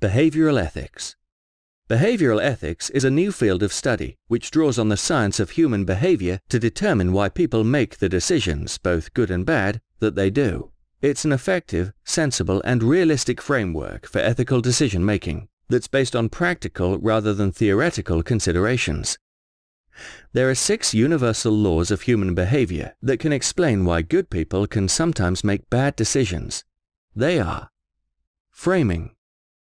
Behavioural ethics. Behavioural ethics is a new field of study which draws on the science of human behaviour to determine why people make the decisions, both good and bad, that they do. It's an effective, sensible and realistic framework for ethical decision-making that's based on practical rather than theoretical considerations. There are 6 universal laws of human behaviour that can explain why good people can sometimes make bad decisions. They are: framing,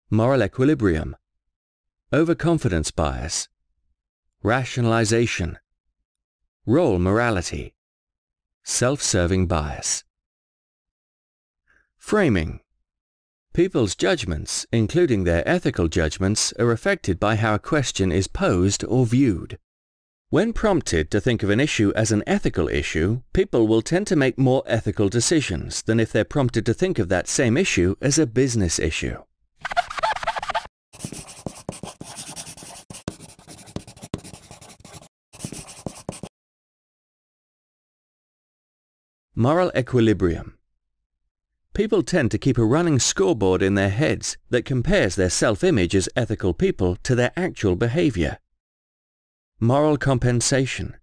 moral equilibrium, overconfidence bias, rationalization, role morality, self-serving bias. Framing. People's judgments, including their ethical judgments, are affected by how a question is posed or viewed. When prompted to think of an issue as an ethical issue, people will tend to make more ethical decisions than if they're prompted to think of that same issue as a business issue. Moral equilibrium. People tend to keep a running scoreboard in their heads that compares their self-image as ethical people to their actual behavior. Moral compensation.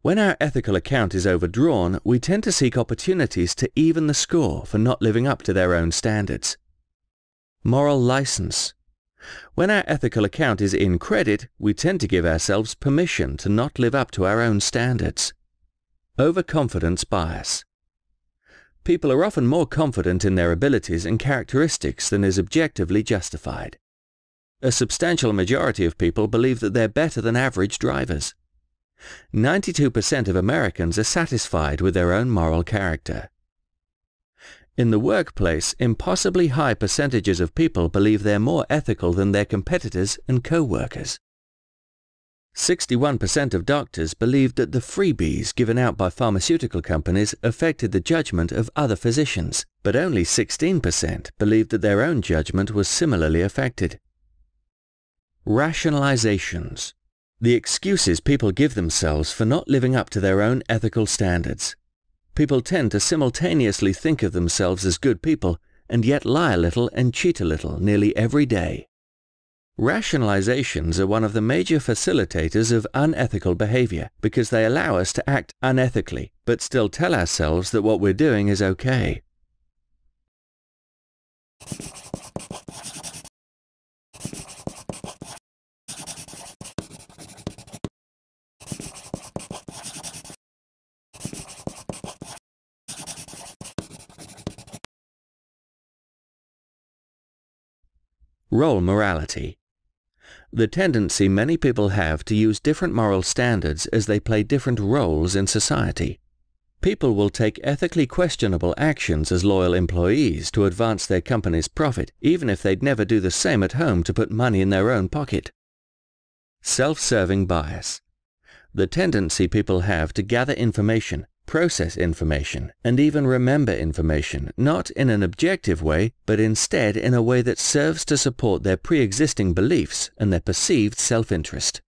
When our ethical account is overdrawn, we tend to seek opportunities to even the score for not living up to their own standards. Moral license. When our ethical account is in credit, we tend to give ourselves permission to not live up to our own standards. Overconfidence bias. People are often more confident in their abilities and characteristics than is objectively justified. A substantial majority of people believe that they're better than average drivers. 92% of Americans are satisfied with their own moral character. In the workplace, impossibly high percentages of people believe they're more ethical than their competitors and co-workers. 61% of doctors believed that the freebies given out by pharmaceutical companies affected the judgment of other physicians, but only 16% believed that their own judgment was similarly affected. Rationalizations. The excuses people give themselves for not living up to their own ethical standards. People tend to simultaneously think of themselves as good people and yet lie a little and cheat a little nearly every day. Rationalizations are one of the major facilitators of unethical behavior because they allow us to act unethically but still tell ourselves that what we're doing is okay. Role morality. The tendency many people have to use different moral standards as they play different roles in society. People will take ethically questionable actions as loyal employees to advance their company's profit, even if they'd never do the same at home to put money in their own pocket. Self-serving bias. The tendency people have to gather information, process information, and even remember information, not in an objective way, but instead in a way that serves to support their pre-existing beliefs and their perceived self-interest.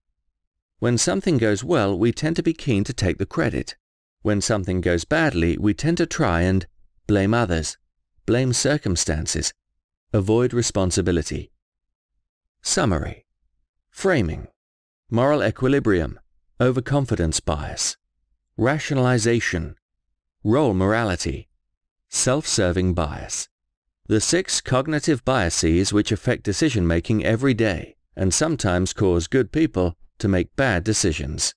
When something goes well, we tend to be keen to take the credit. When something goes badly, we tend to try and blame others, blame circumstances, avoid responsibility. Summary. Framing, moral equilibrium, overconfidence bias, rationalization, role morality, self-serving bias. The 6 cognitive biases which affect decision-making every day and sometimes cause good people to make bad decisions.